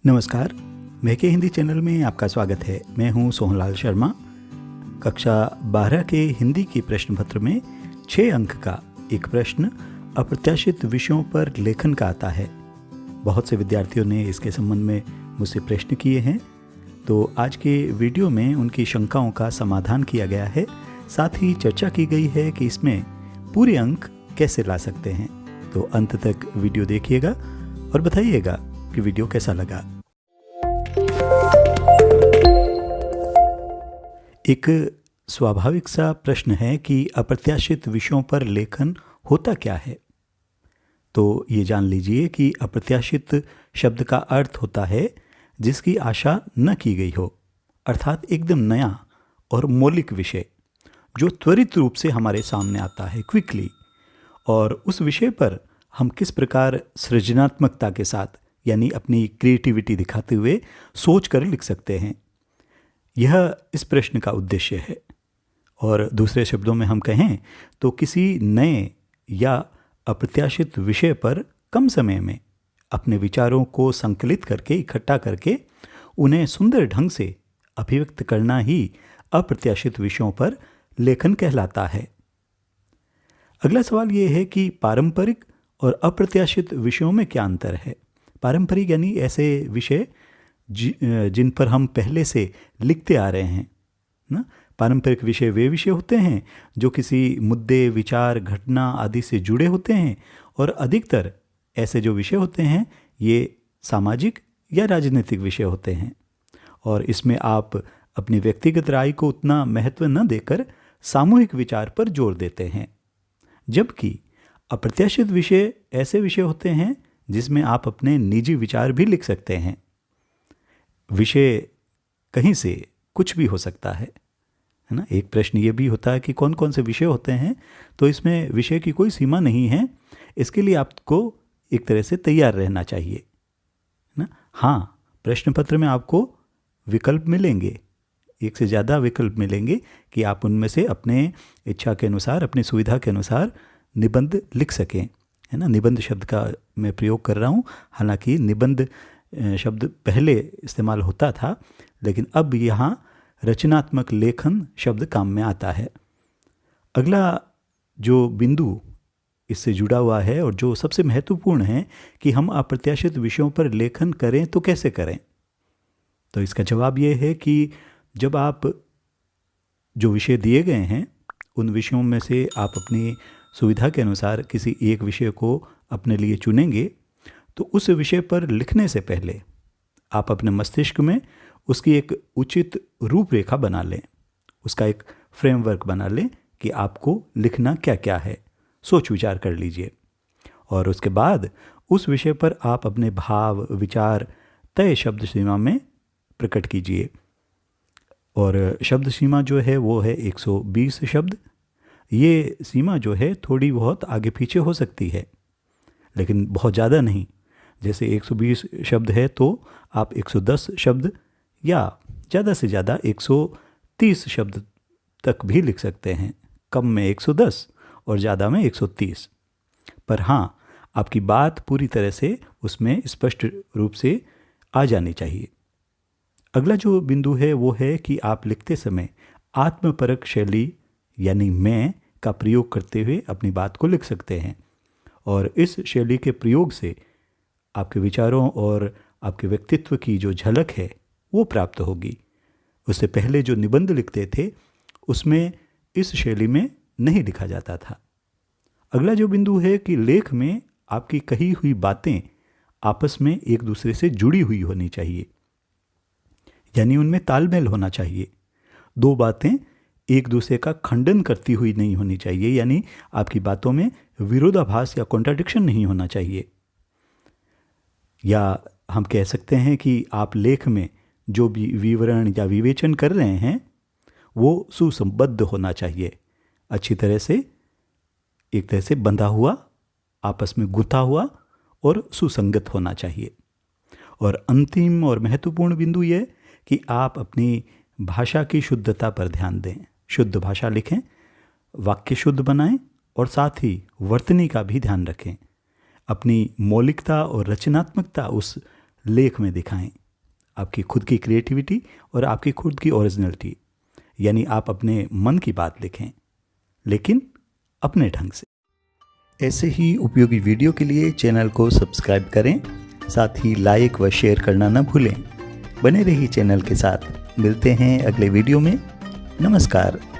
नमस्कार, महके हिंदी चैनल में आपका स्वागत है। मैं हूं सोहनलाल शर्मा। कक्षा 12 के हिंदी के प्रश्न पत्र में 6 अंक का एक प्रश्न अप्रत्याशित विषयों पर लेखन का आता है। बहुत से विद्यार्थियों ने इसके संबंध में मुझसे प्रश्न किए हैं, तो आज के वीडियो में उनकी शंकाओं का समाधान किया गया है। साथ ही चर्चा की गई है कि इसमें पूरे अंक कैसे ला सकते हैं। तो अंत तक वीडियो देखिएगा और बताइएगा कि वीडियो कैसा लगा। एक स्वाभाविक सा प्रश्न है कि अप्रत्याशित विषयों पर लेखन होता क्या है। तो ये जान लीजिए कि अप्रत्याशित शब्द का अर्थ होता है जिसकी आशा न की गई हो, अर्थात एकदम नया और मौलिक विषय जो त्वरित रूप से हमारे सामने आता है क्विकली, और उस विषय पर हम किस प्रकार सृजनात्मकता के साथ यानी अपनी क्रिएटिविटी दिखाते हुए सोच कर लिख सकते हैं। यह इस प्रश्न का उद्देश्य है। और दूसरे शब्दों में हम कहें तो किसी नए या अप्रत्याशित विषय पर कम समय में अपने विचारों को संकलित करके इकट्ठा करके उन्हें सुंदर ढंग से अभिव्यक्त करना ही अप्रत्याशित विषयों पर लेखन कहलाता है। अगला सवाल यह है कि पारंपरिक और अप्रत्याशित विषयों में क्या अंतर है। पारंपरिक यानी ऐसे विषय जिन पर हम पहले से लिखते आ रहे हैं ना। पारंपरिक विषय वे विषय होते हैं जो किसी मुद्दे, विचार, घटना आदि से जुड़े होते हैं, और अधिकतर ऐसे जो विषय होते हैं ये सामाजिक या राजनीतिक विषय होते हैं, और इसमें आप अपनी व्यक्तिगत राय को उतना महत्व न देकर सामूहिक विचार पर जोर देते हैं। जबकि अप्रत्याशित विषय ऐसे विषय होते हैं जिसमें आप अपने निजी विचार भी लिख सकते हैं। विषय कहीं से कुछ भी हो सकता है ना। एक प्रश्न ये भी होता है कि कौन कौन से विषय होते हैं, तो इसमें विषय की कोई सीमा नहीं है। इसके लिए आपको एक तरह से तैयार रहना चाहिए ना। हाँ, प्रश्न पत्र में आपको विकल्प मिलेंगे, एक से ज़्यादा विकल्प मिलेंगे कि आप उनमें से अपने इच्छा के अनुसार, अपनी सुविधा के अनुसार निबंध लिख सकें, है ना। निबंध शब्द का मैं प्रयोग कर रहा हूँ। हालांकि निबंध शब्द पहले इस्तेमाल होता था, लेकिन अब यहाँ रचनात्मक लेखन शब्द काम में आता है। अगला जो बिंदु इससे जुड़ा हुआ है और जो सबसे महत्वपूर्ण है कि हम अप्रत्याशित विषयों पर लेखन करें तो कैसे करें। तो इसका जवाब ये है कि जब आप जो विषय दिए गए हैं उन विषयों में से आप अपनी सुविधा के अनुसार किसी एक विषय को अपने लिए चुनेंगे, तो उस विषय पर लिखने से पहले आप अपने मस्तिष्क में उसकी एक उचित रूपरेखा बना लें, उसका एक फ्रेमवर्क बना लें कि आपको लिखना क्या क्या है। सोच विचार कर लीजिए, और उसके बाद उस विषय पर आप अपने भाव, विचार तय शब्द सीमा में प्रकट कीजिए। और शब्द सीमा जो है वो है 120 शब्द। ये सीमा जो है थोड़ी बहुत आगे पीछे हो सकती है, लेकिन बहुत ज़्यादा नहीं। जैसे 120 शब्द है तो आप 110 शब्द या ज़्यादा से ज़्यादा 130 शब्द तक भी लिख सकते हैं। कम में 110 और ज़्यादा में 130। पर हाँ, आपकी बात पूरी तरह से उसमें स्पष्ट रूप से आ जानी चाहिए। अगला जो बिंदु है वो है कि आप लिखते समय आत्मपरक शैली यानी मैं का प्रयोग करते हुए अपनी बात को लिख सकते हैं, और इस शैली के प्रयोग से आपके विचारों और आपके व्यक्तित्व की जो झलक है वो प्राप्त होगी। उससे पहले जो निबंध लिखते थे उसमें इस शैली में नहीं लिखा जाता था। अगला जो बिंदु है कि लेख में आपकी कही हुई बातें आपस में एक दूसरे से जुड़ी हुई होनी चाहिए, यानी उनमें तालमेल होना चाहिए। दो बातें एक दूसरे का खंडन करती हुई नहीं होनी चाहिए, यानी आपकी बातों में विरोधाभास या कॉन्ट्राडिक्शन नहीं होना चाहिए। या हम कह सकते हैं कि आप लेख में जो भी विवरण या विवेचन कर रहे हैं वो सुसंबद्ध होना चाहिए, अच्छी तरह से, एक तरह से बंधा हुआ, आपस में गुथा हुआ और सुसंगत होना चाहिए। और अंतिम और महत्वपूर्ण बिंदु ये कि आप अपनी भाषा की शुद्धता पर ध्यान दें। शुद्ध भाषा लिखें, वाक्य शुद्ध बनाएं, और साथ ही वर्तनी का भी ध्यान रखें। अपनी मौलिकता और रचनात्मकता उस लेख में दिखाएं। आपकी खुद की क्रिएटिविटी और आपकी खुद की ओरिजिनलिटी, यानी आप अपने मन की बात लिखें, लेकिन अपने ढंग से। ऐसे ही उपयोगी वीडियो के लिए चैनल को सब्सक्राइब करें, साथ ही लाइक व शेयर करना न भूलें। बने रहिए चैनल के साथ। मिलते हैं अगले वीडियो में। नमस्कार।